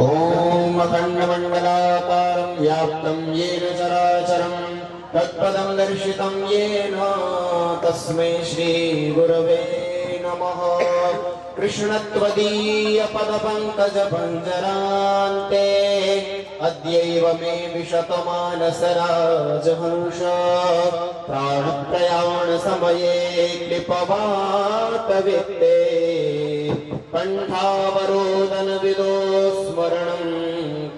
ओम अखंडमंडलाकारं व्याप्तं येन चराचरं तत्पदं दर्शितं येन तस्मै श्री गुरवे नमः। कृष्णत्वदीय पदपङ्कज पञ्जरान्ते अद्यैव मे विशतमानसराजहंस प्राणप्रयाण समये क्लिपवातवित्ते कंठावरोदन विदो स्मरणं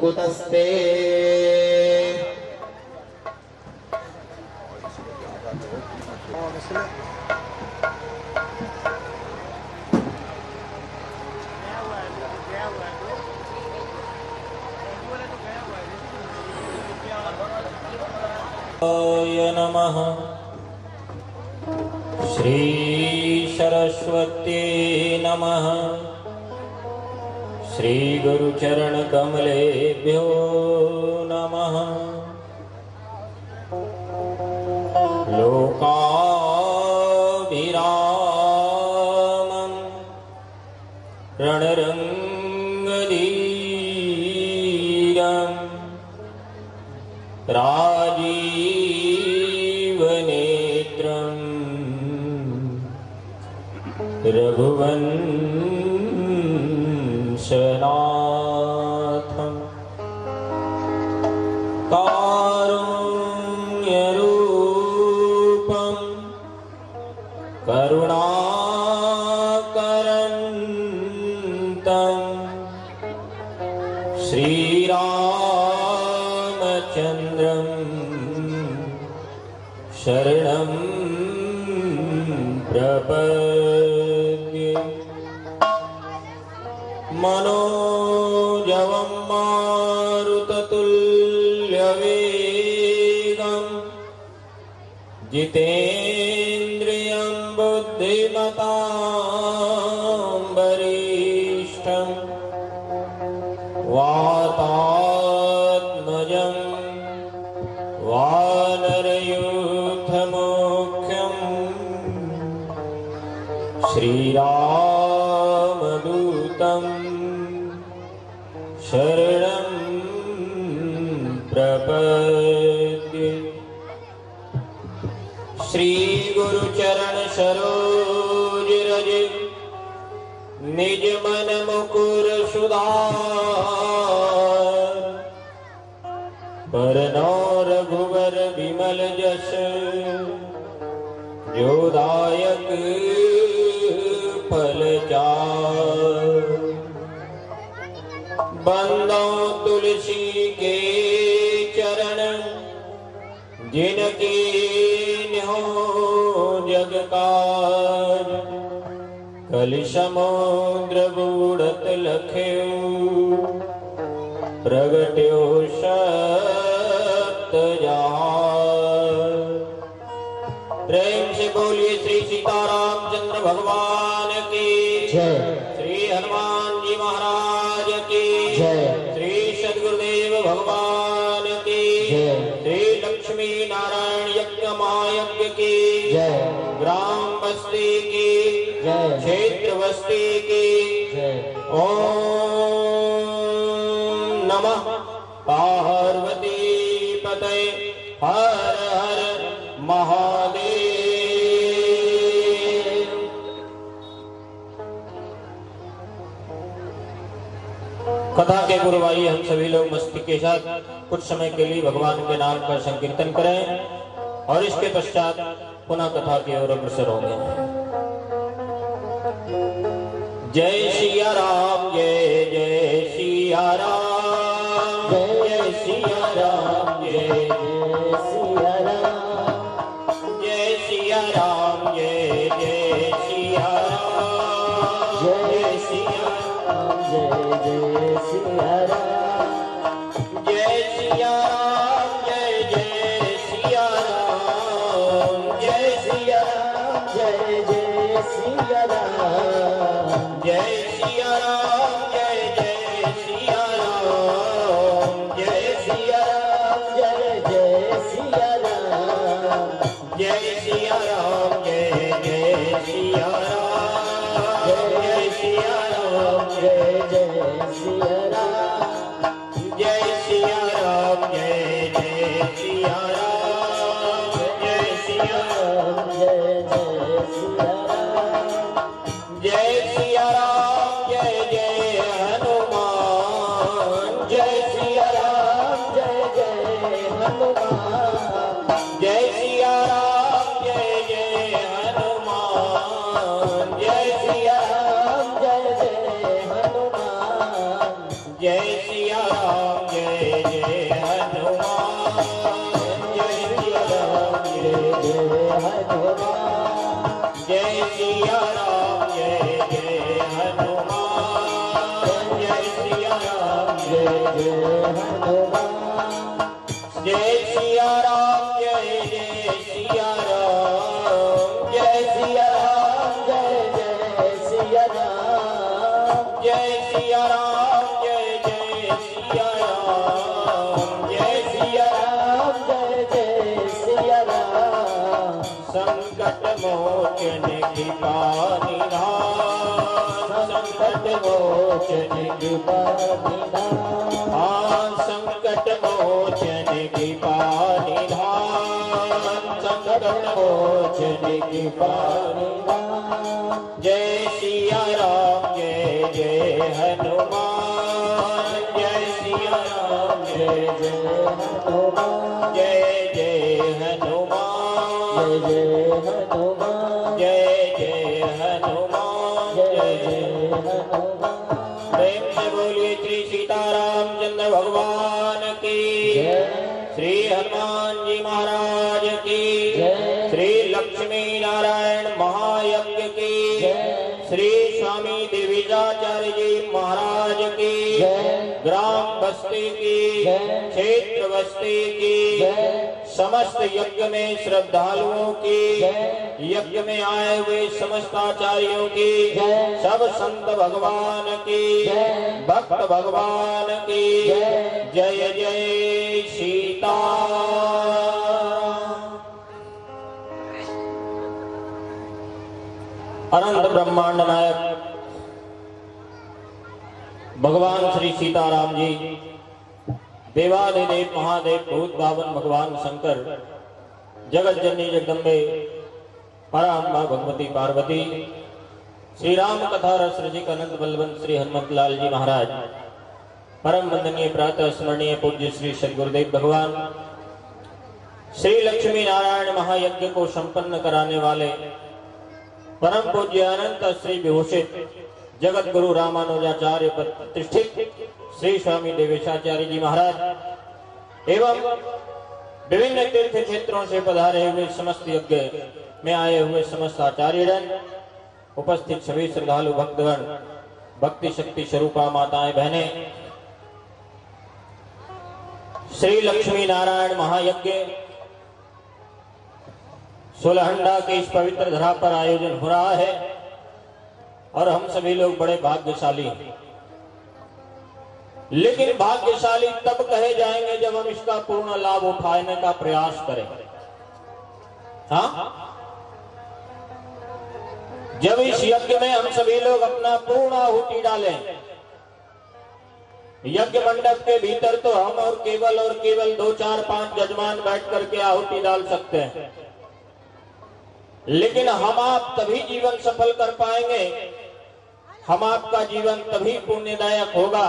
कुतस्ते। नमः। श्री सरस्वती नमः। श्री गुरुचरण कमलेभ्यो नमः। लोकाभिरामं रणरङ्गधीरं राजीवनेत्रं रघुवंशनाथं कारुण्यरूपं करुणाकरन्तं श्रीरामचन्द्रं शरणं प्रपद्ये। मनोजवं मारुततुल्यवेगं जितेन्द्रियं बुद्धिमतां वरिष्ठं वातात्मजं वानरयूथमुख्यं श्रीरामदूतं शरणं प्रपद्ये। श्री गुरुचरण सरोज रज निज मन मुकुर सुधार बरनौ रघुवर विमल जस जोदायक फल चार। बंदो तुलसी के चरण जिनके न्यो जग काज कल समुद्र बूढ़त लख्यो प्रगट्यो सत जहान। प्रेम से बोलिए श्री सीतारामचंद्र भगवान की जय। श्री हनुमान जी महाराज की जय। श्री सद्गुरुदेव भगवान की जय। श्री लक्ष्मी नारायण यज्ञ महायज्ञ की जय। ग्राम बस्ती की जय। क्षेत्र बस्ती की जय। ओम नमः पार्वती पतये हर हर महादेव। कथा के पूर्व आइए हम सभी लोग मस्ती के साथ कुछ समय के लिए भगवान के नाम का संकीर्तन करें और इसके पश्चात पुनः कथा की ओर अग्रसर होंगे। जय सिया राम जय जय सिया राम जय सिया राम जय जय सिया राम जय सिया राम जय जय सिया राम जय सिया राम जय जय सिया राम जय सिया राम जय जय सिया राम जय सिया राम जय जय सिया राम जय सिया राम जय जय सिया राम जय सिया राम जय जय सिया राम जय सिया राम जय जय सिया राम जय सिया राम जय जय सिया राम जय जय हनुमान जय सिया राम जय जय हनुमान जय सिया राम जय जय हनुमान जय सिया राम जय जय हनुमान जय सिया राम जय जय हनुमान जय सिया राम जय जय हनुमान जय सिया राम जय जय हनुमान जय सिया राम जय जय हनुमान जय सिया राम जय जय सिया राम जय सिया राम जय जय सिया राम जय सिया राम जय जय सिया राम जय सिया राम जय जय सिया राम संकट मोचन कृपा निधान संकट मोचन कृपा निधान संकट मोचन कृपा निधान संकट मोचन कृपा निधान जय सिया राम जय जय हनुमान जय सिया राम जय जय हनुमान जय जय हनुमान जय जय हनुमान जय जय हनुमान जय जय हनुमान प्रेम से बोलिए श्री सीतारामचंद्र भगवान की श्री हनुमान जी महाराज की श्री लक्ष्मी नारायण महायज्ञ की श्री स्वामी देवीजाचार्य जी महाराज की ग्राम बस्ती की क्षेत्र बस्ती की समस्त यज्ञ में श्रद्धालुओं की यज्ञ में आए हुए समस्त आचार्यों की सब संत भगवान की भक्त भगवान की जय जय सीता अनंत ब्रह्मांड नायक भगवान श्री सीताराम जी देवादिदेव महादेव भूत भावन भगवान शंकर जगत जननी जगदम्बे पराम्बा भगवती पार्वती श्री राम कथा रस रसिक अनंत बलवंत श्री हनुमत लाल जी महाराज परम वंदनीय प्रातः स्मरणीय पूज्य श्री सदगुरुदेव भगवान श्री लक्ष्मी नारायण महायज्ञ को संपन्न कराने वाले परम पूज्य अनंत श्री विभूषित जगत गुरु रामानुजाचार्य प्रतिष्ठित श्री स्वामी देवेशाचार्य जी महाराज एवं विभिन्न तीर्थ क्षेत्रों से पधारे हुए समस्त यज्ञ में आए हुए समस्त आचार्यगण उपस्थित सभी श्रद्धालु भक्तगण भक्ति शक्ति स्वरूपा माताएं बहनें श्री लक्ष्मी नारायण महायज्ञ सोलहंडा के इस पवित्र धरा पर आयोजन हो रहा है और हम सभी लोग बड़े भाग्यशाली हैं। लेकिन भाग्यशाली तब कहे जाएंगे जब हम इसका पूर्ण लाभ उठाने का प्रयास करें। हाँ, जब इस यज्ञ में हम सभी लोग अपना पूर्ण आहुति डालें। यज्ञ मंडप के भीतर तो हम और केवल 2 4 5 जजमान बैठ करके आहुति डाल सकते हैं, लेकिन हम आप तभी जीवन सफल कर पाएंगे, हम आपका जीवन तभी पुण्यदायक होगा,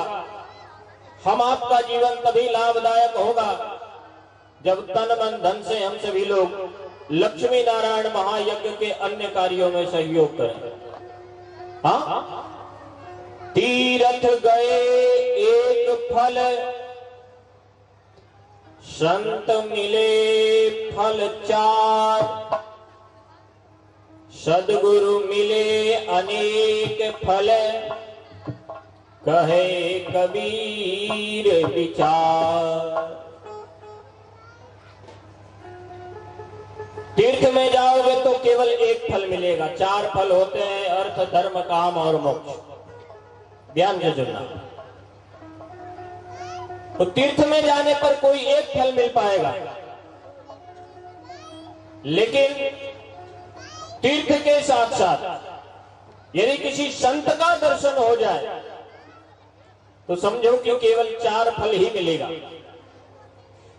हम आपका जीवन तभी लाभदायक होगा जब तन मन धन से हम सभी लोग लक्ष्मी नारायण महायज्ञ के अन्य कार्यों में सहयोग करें। हाँ, तीर्थ गए एक फल, संत मिले फल 4, सदगुरु मिले अनेक फल, कहे कबीर विचार। तीर्थ में जाओगे तो केवल एक फल मिलेगा, 4 फल होते हैं, अर्थ धर्म काम और मोक्ष। ध्यान से सुनना। तो तीर्थ में जाने पर कोई एक फल मिल पाएगा, लेकिन तीर्थ के साथ साथ यदि किसी संत का दर्शन हो जाए तो समझो कि केवल 4 फल ही मिलेगा।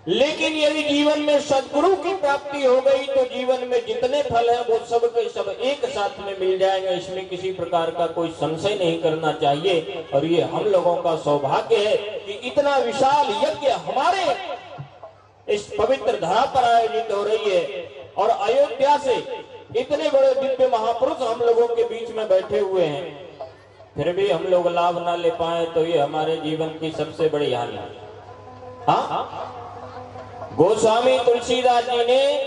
लेकिन यदि जीवन में सदगुरु की प्राप्ति हो गई तो जीवन में जितने फल हैं वो सब के सब एक साथ में मिल जाएंगे। इसमें किसी प्रकार का कोई संशय नहीं करना चाहिए। और ये हम लोगों का सौभाग्य है कि इतना विशाल यज्ञ हमारे इस पवित्र धरा पर आयोजित हो रही है और अयोध्या से इतने बड़े दिव्य महापुरुष हम लोगों के बीच में बैठे हुए हैं, फिर भी हम लोग लाभ ना ले पाए तो ये हमारे जीवन की सबसे बड़ी हानि है। हाँ, गोस्वामी तुलसीदास जी ने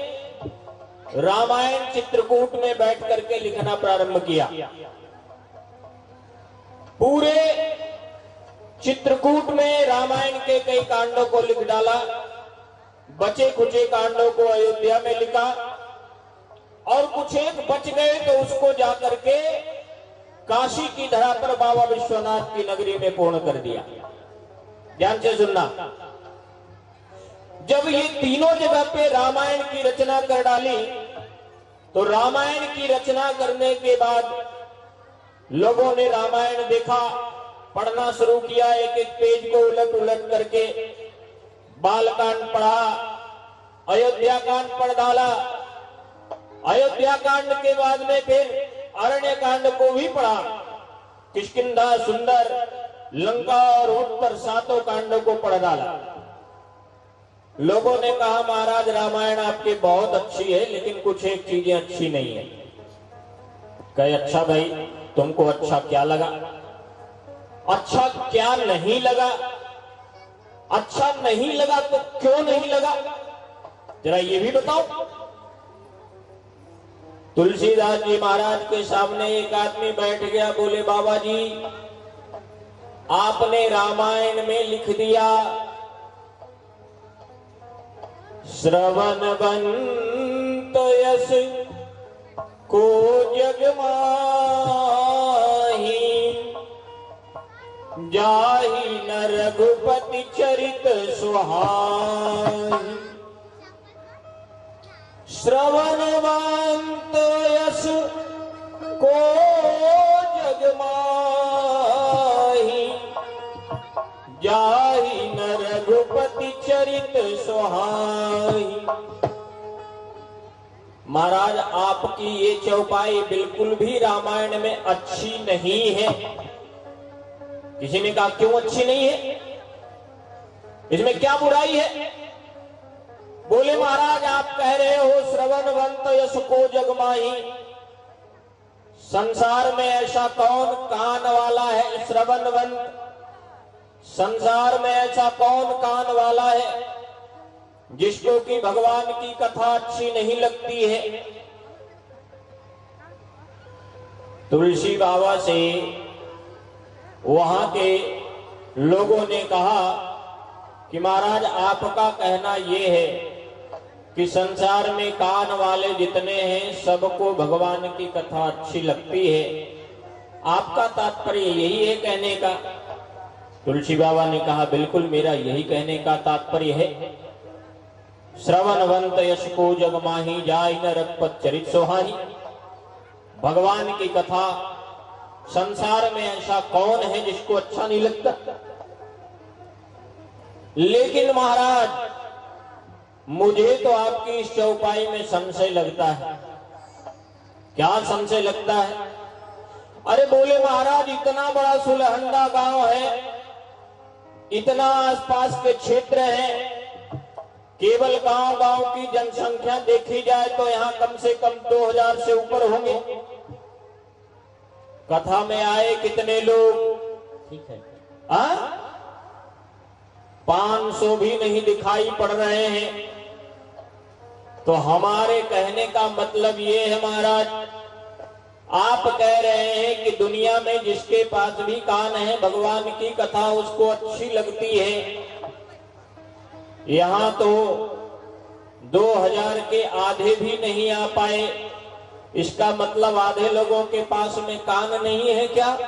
रामायण चित्रकूट में बैठ करके लिखना प्रारंभ किया। पूरे चित्रकूट में रामायण के कई कांडों को लिख डाला, बचे खुचे कांडों को अयोध्या में लिखा और कुछ एक बच गए तो उसको जाकर के काशी की धरा पर बाबा विश्वनाथ की नगरी में पूर्ण कर दिया। ध्यान से सुनना, जब ये तीनों जगह पे रामायण की रचना कर डाली तो रामायण की रचना करने के बाद लोगों ने रामायण देखा, पढ़ना शुरू किया, एक एक पेज को उलट उलट करके बालकांड पढ़ा, अयोध्या कांड पढ़ डाला। अयोध्या कांड के बाद में फिर अरण्य कांड को भी पढ़ा, किष्किंधा, सुंदर, लंका और उत्तर सातों कांडों को पढ़ डाला। लोगों ने कहा महाराज रामायण आपकी बहुत अच्छी है लेकिन कुछ एक चीजें अच्छी नहीं है। कहे अच्छा भाई तुमको अच्छा क्या लगा? अच्छा क्या नहीं लगा? अच्छा नहीं लगा तो क्यों नहीं लगा, जरा ये भी बताओ। तुलसीदास जी महाराज के सामने एक आदमी बैठ गया, बोले बाबा जी आपने रामायण में लिख दिया श्रवणवंत यश को जग माही, जाहि न रघुपति चरित सुहाई। श्रवणवंत यश को जग माही, जाहि न रघुपति चरित सुहाई। महाराज आपकी ये चौपाई बिल्कुल भी रामायण में अच्छी नहीं है। किसी ने कहा क्यों अच्छी नहीं है, इसमें क्या बुराई है? बोले महाराज आप कह रहे हो श्रवणवंत यश को जग माही, संसार में ऐसा कौन कान वाला है श्रवणवंत? संसार में ऐसा कौन कान वाला है जिसको कि भगवान की कथा अच्छी नहीं लगती है? तुलसी बाबा से वहां के लोगों ने कहा कि महाराज आपका कहना यह है कि संसार में कान वाले जितने हैं सबको भगवान की कथा अच्छी लगती है, आपका तात्पर्य यही है कहने का? तुलसी बाबा ने कहा बिल्कुल मेरा यही कहने का तात्पर्य है। श्रवणवंत यश को जग माही, जाहि न रघुपति चरित सुहाई। भगवान की कथा संसार में ऐसा कौन है जिसको अच्छा नहीं लगता? लेकिन महाराज मुझे तो आपकी इस चौपाई में संशय लगता है। क्या संशय लगता है? अरे बोले महाराज इतना बड़ा सुलहंदा गांव है, इतना आसपास के क्षेत्र है, केवल गांव गांव की जनसंख्या देखी जाए तो यहाँ कम से कम 2000 से ऊपर होंगे। कथा में आए कितने लोग? ठीक है 500 भी नहीं दिखाई पड़ रहे हैं। तो हमारे कहने का मतलब ये है महाराज, आप कह रहे हैं कि दुनिया में जिसके पास भी कान है भगवान की कथा उसको अच्छी लगती है। यहां तो 2000 के आधे भी नहीं आ पाए, इसका मतलब आधे लोगों के पास में कान नहीं है क्या?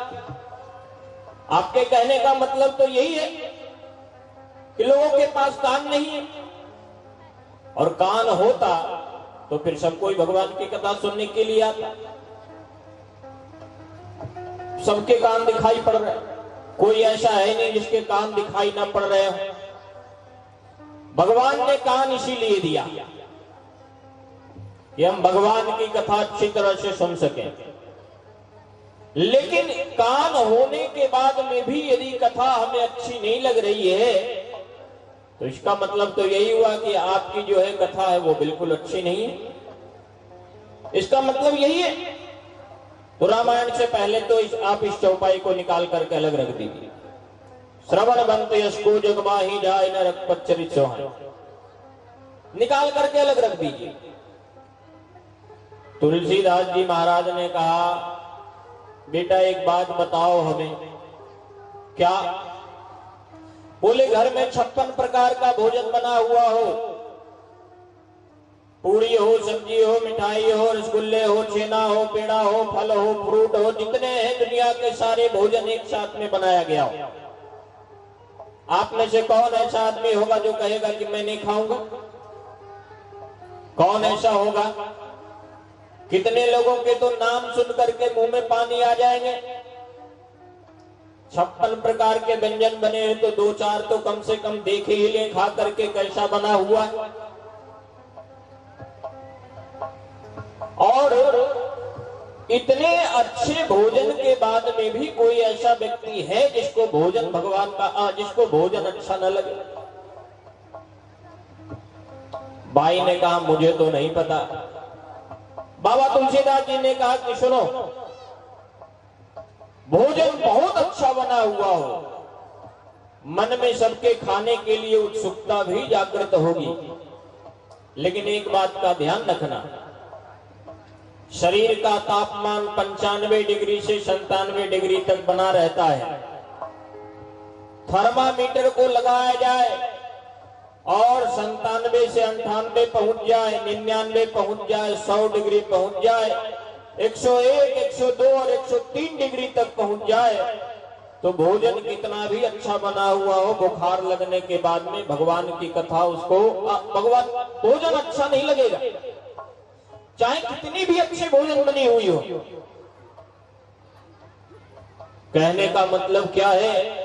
आपके कहने का मतलब तो यही है कि लोगों के पास कान नहीं है। और कान होता तो फिर सब कोई भगवान की कथा सुनने के लिए आता। सबके कान दिखाई पड़ रहे, कोई ऐसा है नहीं जिसके कान दिखाई ना पड़ रहे हो। भगवान ने कान इसीलिए दिया कि हम भगवान की कथा अच्छी तरह से सुन सकें। लेकिन कान होने के बाद में भी यदि कथा हमें अच्छी नहीं लग रही है तो इसका मतलब तो यही हुआ कि आपकी जो है कथा है वो बिल्कुल अच्छी नहीं है। इसका मतलब यही है। तो रामायण से पहले तो आप इस चौपाई को निकाल करके अलग रख दीजिए। श्रवण बंत यशको जगमाही जाय न रघुपच्चरित चौहान, निकाल करके अलग रख दीजिए। तुलसीदास जी महाराज ने कहा, बेटा एक बात बताओ हमें। क्या? बोले घर में 56 प्रकार का भोजन बना हुआ हो, पूरी हो, सब्जी हो, मिठाई हो, रसगुल्ले हो, छेना हो, पेड़ा हो, फल हो, फ्रूट हो, जितने हैं दुनिया के सारे भोजन एक साथ में बनाया गया हो। आप में से कौन ऐसा आदमी होगा जो कहेगा कि मैं नहीं खाऊंगा? कौन ऐसा होगा? कितने लोगों के तो नाम सुन करके मुंह में पानी आ जाएंगे। 56 प्रकार के व्यंजन बने हैं तो 2-4 तो कम से कम देखे ही ले, खा करके कैसा बना हुआ है। और इतने अच्छे भोजन के बाद में भी कोई ऐसा व्यक्ति है जिसको भोजन भगवान का जिसको भोजन अच्छा न लगे। बाई ने कहा मुझे तो नहीं पता। बाबा तुलसीदास जी ने कहा कि सुनो, भोजन बहुत अच्छा बना हुआ हो, मन में सबके खाने के लिए उत्सुकता भी जागृत होगी, लेकिन एक बात का ध्यान रखना, शरीर का तापमान 95 डिग्री से 97 डिग्री तक बना रहता है। थर्मामीटर को लगाया जाए और 97 से 98 पहुंच जाए, 99 पहुंच जाए, 100 डिग्री पहुंच जाए, 101, 102 और 103 डिग्री तक पहुंच जाए, तो भोजन कितना भी अच्छा बना हुआ हो, बुखार लगने के बाद में भगवान की कथा उसको भोजन अच्छा नहीं लगेगा, चाहे कितनी भी अच्छी भोजन बनी हुई हो। कहने का मतलब क्या है?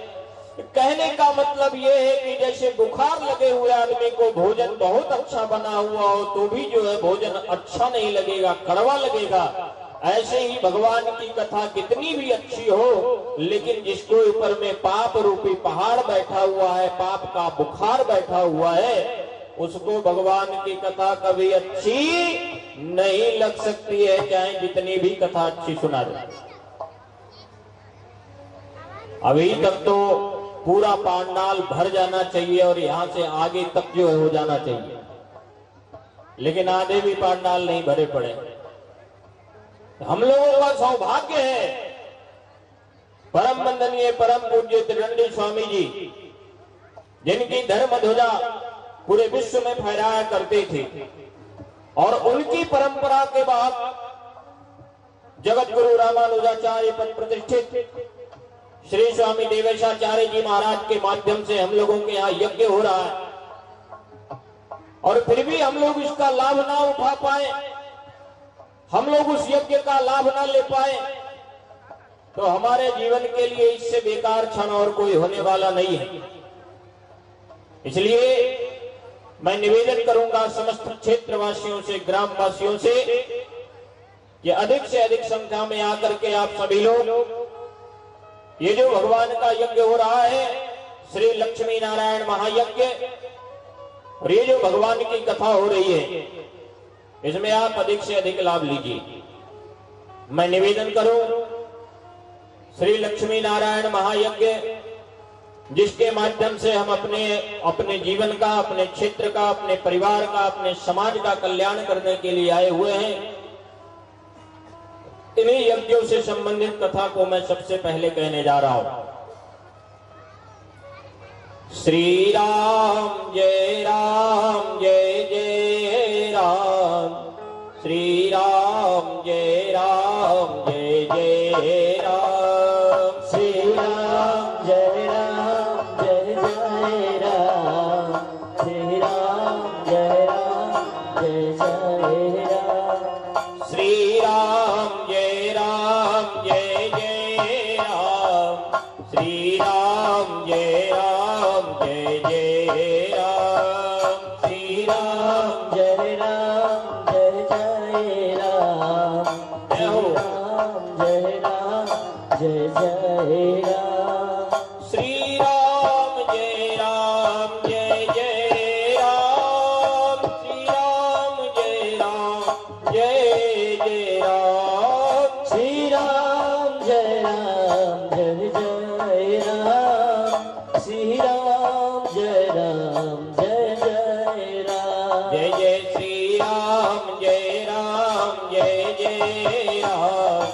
कहने का मतलब यह है कि जैसे बुखार लगे हुए आदमी को भोजन बहुत अच्छा बना हुआ हो तो भी जो है भोजन अच्छा नहीं लगेगा, कड़वा लगेगा। ऐसे ही भगवान की कथा कितनी भी अच्छी हो, लेकिन जिसको ऊपर में पाप रूपी पहाड़ बैठा हुआ है, पाप का बुखार बैठा हुआ है, उसको भगवान की कथा कभी अच्छी नहीं लग सकती है, चाहे जितनी भी कथा अच्छी सुना जाए। अभी तक तो पूरा पांडाल भर जाना चाहिए और यहां से आगे तक जो है हो जाना चाहिए, लेकिन आधे भी पांडाल नहीं भरे पड़े। हम लोगों का सौभाग्य है, परम वंदनीय परम पूज्य त्रिदंडी स्वामी जी, जिनकी धर्म ध्वजा पूरे विश्व में फहराया करते थे, और उनकी परंपरा के बाद जगत गुरु रामानुजाचार्य पद प्रतिष्ठित श्री स्वामी देवेशाचार्य जी महाराज के माध्यम से हम लोगों के यहाँ यज्ञ हो रहा है, और फिर भी हम लोग इसका लाभ ना उठा पाए, हम लोग उस यज्ञ का लाभ ना ले पाए, तो हमारे जीवन के लिए इससे बेकार क्षण और कोई होने वाला नहीं है। इसलिए मैं निवेदन करूंगा समस्त क्षेत्रवासियों से, ग्रामवासियों से, कि अधिक से अधिक संख्या में आकर के आप सभी लोग ये जो भगवान का यज्ञ हो रहा है, श्री लक्ष्मी नारायण महायज्ञ, और ये जो भगवान की कथा हो रही है, इसमें आप अधिक से अधिक लाभ लीजिए। मैं निवेदन करूं, श्री लक्ष्मी नारायण महायज्ञ जिसके माध्यम से हम अपने जीवन का, अपने क्षेत्र का, अपने परिवार का, अपने समाज का कल्याण करने के लिए आए हुए हैं, इन्हीं यज्ञों से संबंधित कथा को मैं सबसे पहले कहने जा रहा हूं। श्री राम जय राम जय जय राम, श्री राम जय राम जय जय राम, श्री राम जय राम जय जय राम, श्री राम जय राम जय जय राम, श्री राम जय राम जय जय राम, श्री राम जय राम जय जय राम। जय राम जय राम जय राम जय जय राम श्री राम जय राम जय जय राम श्री राम जय राम जय जय राम श्री राम जय राम जय जय राम श्री राम जय राम जय जय राम जय जय श्री राम जय राम जय जय राम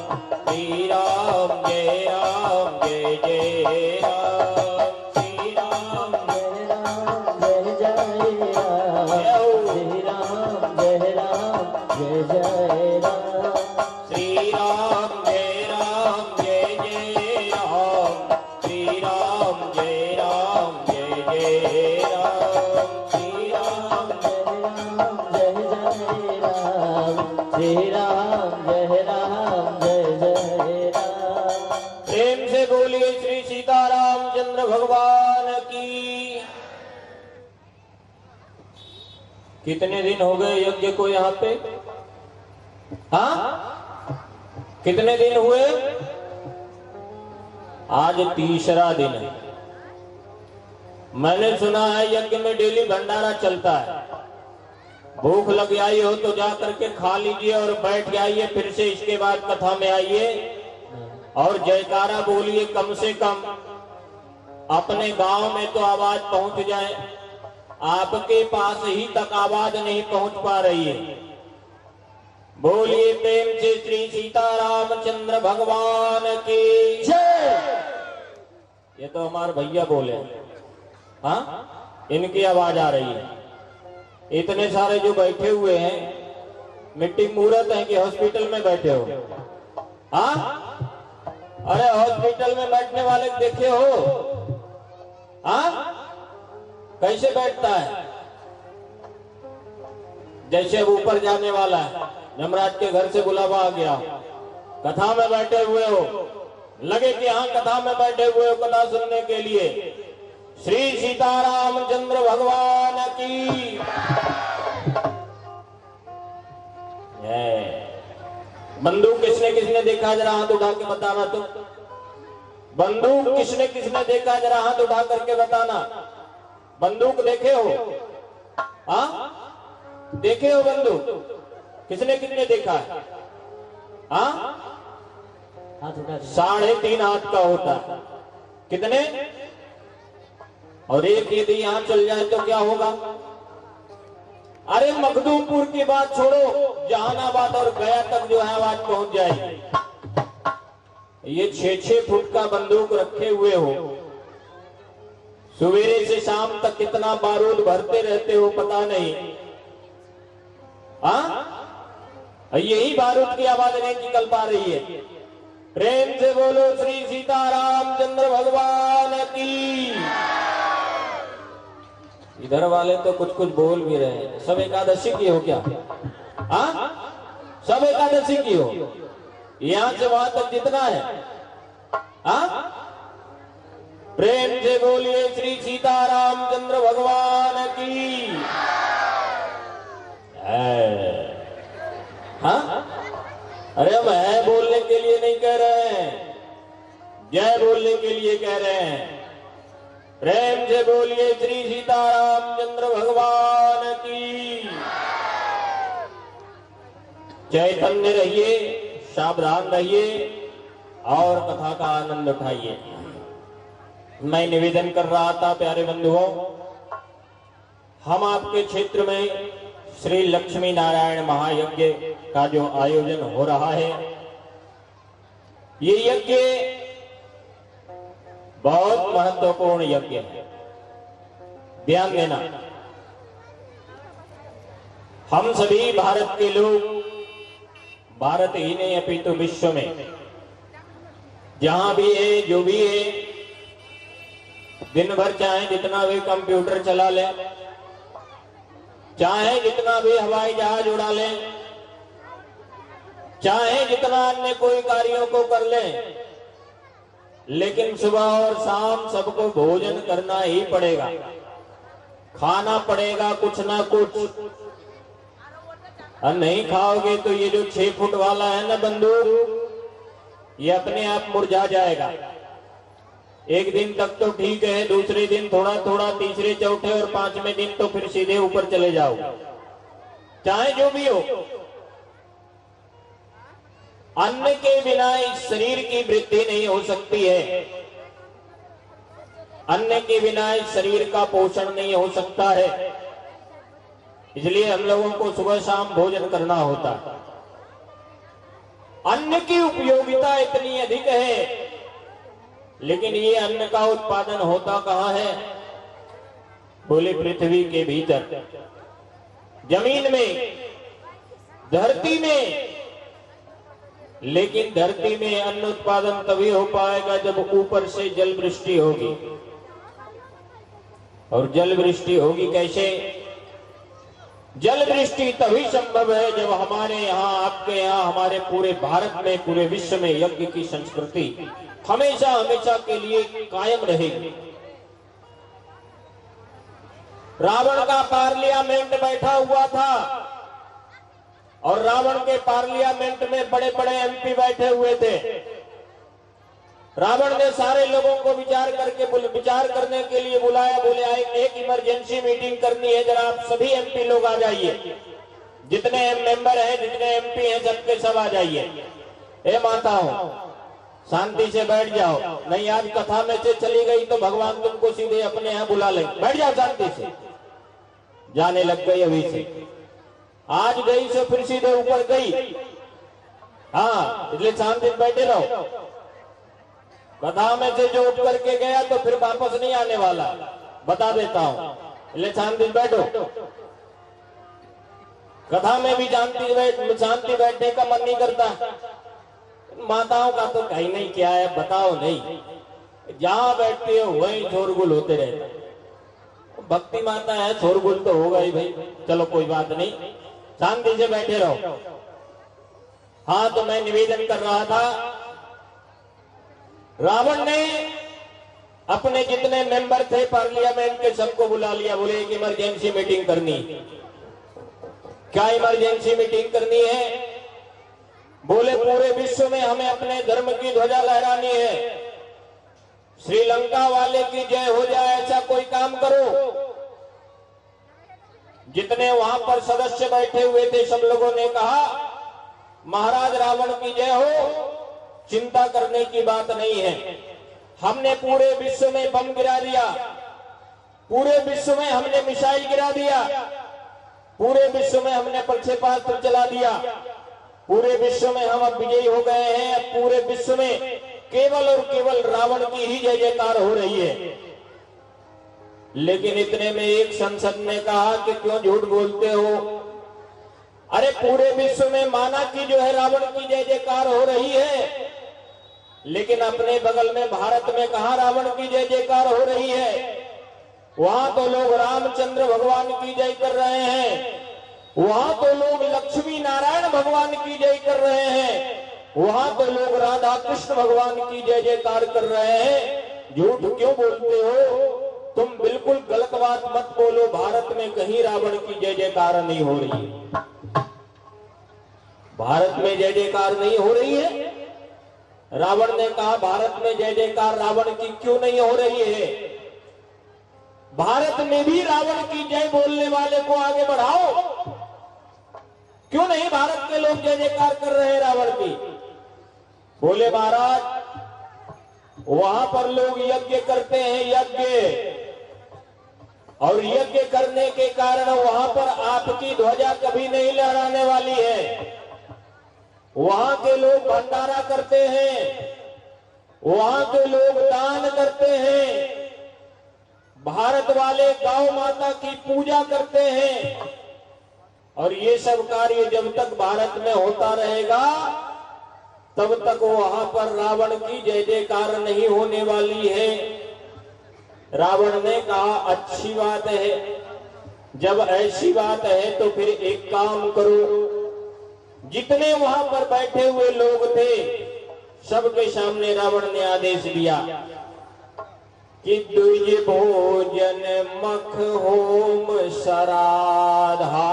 श्री राम जय राम जय जय राम श्री राम जय राम जय जय राम श्री राम जय राम जय जय राम श्री राम जय राम जय जय राम श्री राम जय राम जय जय राम श्री राम श्री राम जय राम जय जय राम प्रेम से बोलिए श्री सीताराम चंद्र भगवान की। कितने दिन हो गए यज्ञ को यहाँ पे? हाँ, कितने दिन हुए? आज तीसरा दिन है। मैंने सुना है यज्ञ में डेली भंडारा चलता है। भूख लग आई हो तो जा करके खा लीजिए और बैठ जाइए, फिर से इसके बाद कथा में आइए और जयकारा बोलिए। कम से कम अपने गांव में तो आवाज पहुंच जाए, आपके पास ही तक आवाज नहीं पहुंच पा रही है। बोलिए प्रेम से श्री सीतारामचंद्र भगवान की जय। ये तो हमारे भैया बोले, हाँ, इनकी आवाज आ रही है। इतने सारे जो बैठे हुए हैं, मिट्टी मूर्त है कि हॉस्पिटल में बैठे हो? हाँ, अरे हॉस्पिटल में बैठने वाले देखे हो? हाँ, कैसे बैठता है? जैसे अब ऊपर जाने वाला है, यमराज के घर से बुलावा आ गया, कथा में बैठे हुए हो, लगे कि हाँ कथा में बैठे हुए हो कथा सुनने के लिए। श्री सीतारामचंद्र भगवान की जय। बंदूक किसने किसने देखा, जरा हाथ उठा के बताना। तो बंदूक किसने किसने देखा, जरा हाथ उठा करके बताना। बंदूक देखे हो? हाँ, देखे हो बंदूक? किसने किसने देखा? हाँ, 3.5 हाथ का होता है। कितने? और एक यदि यहां चल जाए तो क्या होगा? अरे मखदूमपुर की बात छोड़ो, जहानाबाद और गया तक जो है आवाज पहुंच जाएगी। ये 6-6 फुट का बंदूक रखे हुए हो, सवेरे से शाम तक कितना बारूद भरते रहते हो पता नहीं। हाँ, यही बारूद की आवाज नहीं निकल पा रही है। प्रेम से बोलो श्री सीतारामचंद्र भगवान की। इधर वाले तो कुछ कुछ बोल भी रहे हैं। सब एकादशी की हो क्या? हाँ, सब एकादशी की हो? यहां से वहां तक जितना है। हाँ, प्रेम से बोलिए श्री सीतारामचंद्र भगवान की। हाँ, अरे हम है बोलने के लिए नहीं कह रहे हैं, जय बोलने के लिए कह रहे हैं। प्रेम से बोलिए श्री सीतारामचंद्र भगवान की। चैतन्य रहिए, सावधान रहिए और कथा का आनंद उठाइए। मैं निवेदन कर रहा था प्यारे बंधुओं, हम आपके क्षेत्र में श्री लक्ष्मी नारायण महायज्ञ का जो आयोजन हो रहा है, ये यज्ञ बहुत महत्वपूर्ण यज्ञ है। ध्यान देना, हम सभी भारत के लोग, भारत ही नहीं अपितु विश्व में जहां भी है, जो भी है, दिन भर चाहे जितना भी कंप्यूटर चला ले, चाहे जितना भी हवाई जहाज उड़ा ले, चाहे जितना अन्य कोई कार्यों को कर ले, लेकिन सुबह और शाम सबको भोजन करना ही पड़ेगा, खाना पड़ेगा कुछ ना कुछ। और नहीं खाओगे तो ये जो 6 फुट वाला है ना बंदूक, ये अपने आप मुरझा जाएगा। एक दिन तक तो ठीक है, दूसरे दिन थोड़ा थोड़ा, तीसरे चौथे और 5वें दिन तो फिर सीधे ऊपर चले जाओ, चाहे जो भी हो। अन्न के बिना इस शरीर की वृद्धि नहीं हो सकती है, अन्न के बिना इस शरीर का पोषण नहीं हो सकता है। इसलिए हम लोगों को सुबह शाम भोजन करना होता है। अन्न की उपयोगिता इतनी अधिक है, लेकिन ये अन्न का उत्पादन होता कहां है? बोले पृथ्वी के भीतर, जमीन में, धरती में। लेकिन धरती में अन्न उत्पादन तभी हो पाएगा जब ऊपर से जल वृष्टि होगी। और जल वृष्टि होगी कैसे? जल वृष्टि तभी संभव है जब हमारे यहाँ, आपके यहाँ, हमारे पूरे भारत में, पूरे विश्व में यज्ञ की संस्कृति हमेशा हमेशा के लिए कायम रहेगी। रावण का पार्लियामेंट बैठा हुआ था और रावण के पार्लियामेंट में बड़े बड़े एमपी बैठे हुए थे। रावण ने सारे लोगों को विचार करने के लिए बुलाया। बोले एक इमरजेंसी मीटिंग करनी है, जरा आप सभी एमपी लोग आ जाइए, जितने मेंबर हैं, जितने एमपी हैं, सबके सब आ जाइए। ए माताओं, शांति से बैठ जाओ, नहीं आज कथा में से चली गई तो भगवान तुमको सीधे अपने यहाँ बुला लेंगे। बैठ जाओ शांति से। जाने लग गई अभी से, आज गई से फिर सीधे ऊपर गई। हाँ, इसलिए शांति से बैठे रहो। कथा में से जो उठ करके गया तो फिर वापस नहीं आने वाला, बता देता हूं। इसलिए शांति बैठो। कथा में भी शांति बैठने का मन नहीं करता। माताओं का तो कहीं नहीं, क्या है बताओ नहीं, जहां बैठते हो वहीं शोरगुल होते रहते। भक्ति माता है, शोरगुल तो होगा ही भाई। चलो कोई बात नहीं, शांति से बैठे रहो। हाँ, तो मैं निवेदन कर रहा था, रावण ने अपने जितने मेंबर थे पार्लियामेंट के सबको बुला लिया। बोले एक इमरजेंसी मीटिंग करनी। क्या इमरजेंसी मीटिंग करनी है? बोले पूरे विश्व में हमें अपने धर्म की ध्वजा लहरानी है, श्रीलंका वाले की जय हो जाए ऐसा कोई काम करो। जितने वहां पर सदस्य बैठे हुए थे सब लोगों ने कहा महाराज रावण की जय हो, चिंता करने की बात नहीं है। हमने पूरे विश्व में बम गिरा दिया, पूरे विश्व में हमने मिसाइल गिरा दिया, पूरे विश्व में हमने प्रक्षेपास्त्र चला दिया, पूरे विश्व में हम अब विजयी हो गए हैं। अब पूरे विश्व में केवल और केवल रावण की ही जय जयकार हो रही है। लेकिन इतने में एक सांसद ने कहा कि क्यों झूठ बोलते हो? अरे पूरे विश्व में माना कि जो है रावण की जय जयकार हो रही है, लेकिन अपने बगल में भारत में कहां रावण की जय जयकार हो रही है? वहां तो लोग रामचंद्र भगवान की जय कर रहे हैं, वहां तो लोग लक्ष्मी नारायण भगवान की जय कर रहे हैं, वहां तो लोग राधा कृष्ण भगवान की जय जयकार कर रहे हैं। झूठ क्यों बोलते हो? तुम बिल्कुल गलत बात मत बोलो। भारत में कहीं रावण की जय जयकार नहीं हो रही है। भारत में जय जयकार नहीं हो रही है। रावण ने कहा भारत में जय जयकार रावण की क्यों नहीं हो रही है? भारत में भी रावण की जय बोलने वाले को आगे बढ़ाओ। क्यों नहीं भारत के लोग जय जयकार कर रहे हैं रावण की? बोले महाराज वहां पर लोग यज्ञ करते हैं, यज्ञ, और यज्ञ करने के कारण वहां पर आपकी ध्वजा कभी नहीं लहराने वाली है। वहां के लोग भंडारा करते हैं, वहां के लोग दान करते हैं, भारत वाले गौ माता की पूजा करते हैं, और ये सब कार्य जब तक भारत में होता रहेगा तब तक वहां पर रावण की जय जयकार नहीं होने वाली है। रावण ने कहा अच्छी बात है, जब ऐसी बात है तो फिर एक काम करो। जितने वहां पर बैठे हुए लोग थे सबके सामने रावण ने आदेश दिया कि दुज भोजन मख होम सराधा।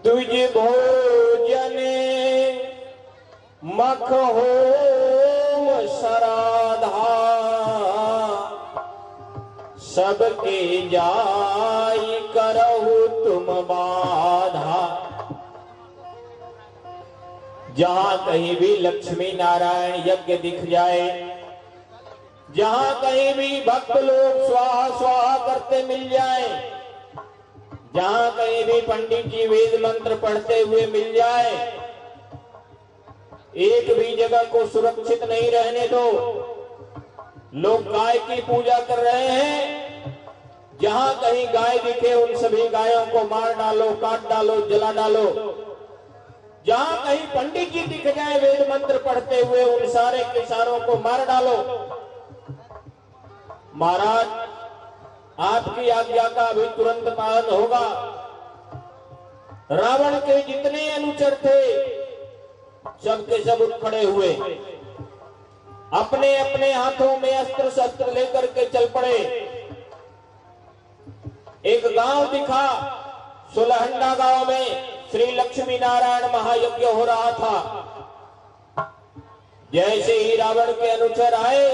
तुझ भोजन मख होम सराधा, सबके जाई करहु तुम बाधा। जहां कहीं भी लक्ष्मी नारायण यज्ञ दिख जाए, जहां कहीं भी भक्त लोग स्वाहा स्वाहा करते मिल जाए, जहां कहीं भी पंडित जी वेद मंत्र पढ़ते हुए मिल जाए, एक भी जगह को सुरक्षित नहीं रहने दो। लोग गाय की पूजा कर रहे हैं, जहां कहीं गाय दिखे उन सभी गायों को मार डालो, काट डालो, जला डालो। जहां कहीं पंडित जी दिख जाए वेद मंत्र पढ़ते हुए, उन सारे किसानों को मार डालो। महाराज, आपकी आज्ञा का अभी तुरंत पालन होगा। रावण के जितने अनुचर थे सबके सब उठ खड़े हुए, अपने अपने हाथों में अस्त्र शस्त्र लेकर के चल पड़े। एक गांव दिखा, सुलहंडा गांव में श्री लक्ष्मी नारायण महायज्ञ हो रहा था। जैसे ही रावण के अनुचर आए,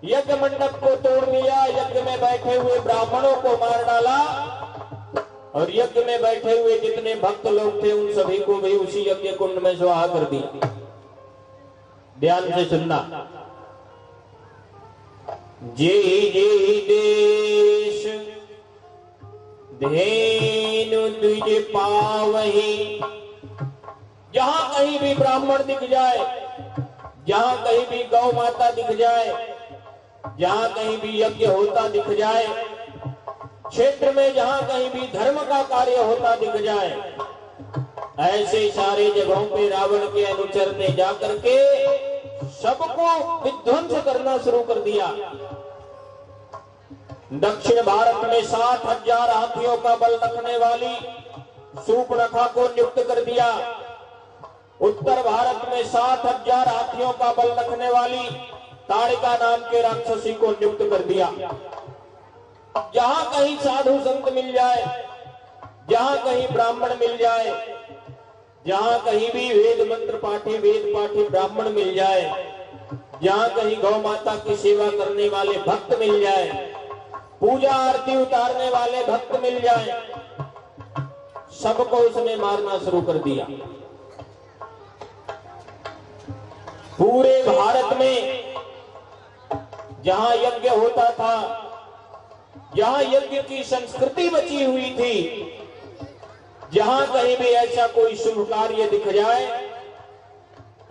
यज्ञ मंडप को तोड़ दिया, यज्ञ में बैठे हुए ब्राह्मणों को मार डाला और यज्ञ में बैठे हुए जितने भक्त लोग थे उन सभी को भी उसी यज्ञ कुंड में स्वाहा कर दिया। ध्यान से सुनना। जे देश धेनु द्विज पावही, जहां कहीं भी ब्राह्मण दिख जाए, जहां कहीं भी गौ माता दिख जाए, जहां कहीं भी यज्ञ होता दिख जाए, क्षेत्र में जहां कहीं भी धर्म का कार्य होता दिख जाए, ऐसे सारे जगहों पे रावण के अनुचर ने जाकर के सबको विध्वंस करना शुरू कर दिया। दक्षिण भारत में 60,000 हाथियों का बल रखने वाली सूर्पणखा को नियुक्त कर दिया। उत्तर भारत में 60,000 हाथियों का बल रखने वाली ताड़िका नाम के राक्षसी को नियुक्त कर दिया। जहां कहीं साधु संत मिल जाए, जहां कहीं ब्राह्मण मिल जाए, जहां कहीं भी वेद मंत्र पाठी वेद पाठी ब्राह्मण मिल जाए, जहां कहीं गौ माता की सेवा करने वाले भक्त मिल जाए, पूजा आरती उतारने वाले भक्त मिल जाए, सबको उसने मारना शुरू कर दिया। पूरे भारत में जहां यज्ञ होता था, जहां यज्ञ की संस्कृति बची हुई थी, जहां कहीं भी ऐसा कोई शुभ कार्य दिख जाए,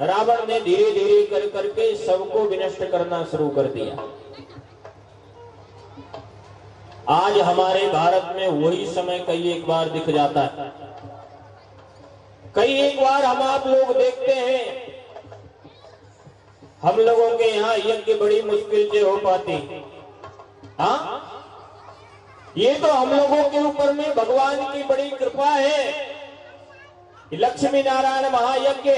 रावण ने धीरे धीरे कर करके सबको विनष्ट करना शुरू कर दिया। आज हमारे भारत में वही समय कई एक बार दिख जाता है। कई एक बार हम आप लोग देखते हैं, हम लोगों के यहाँ यज्ञ बड़ी मुश्किल से हो पाती। हाँ, ये तो हम लोगों के ऊपर में भगवान की बड़ी कृपा है। लक्ष्मी नारायण महायज्ञ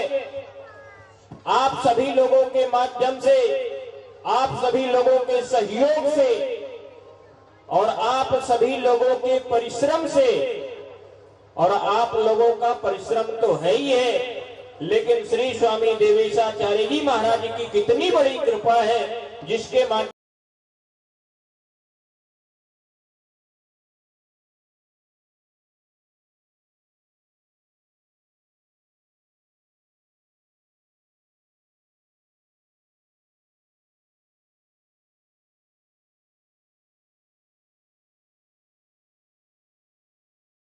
आप सभी लोगों के माध्यम से, आप सभी लोगों के सहयोग से और आप सभी लोगों के परिश्रम से, और आप लोगों का परिश्रम तो है ही है, लेकिन श्री स्वामी देवेशाचार्य जी महाराज की कितनी बड़ी कृपा है जिसके माध्यम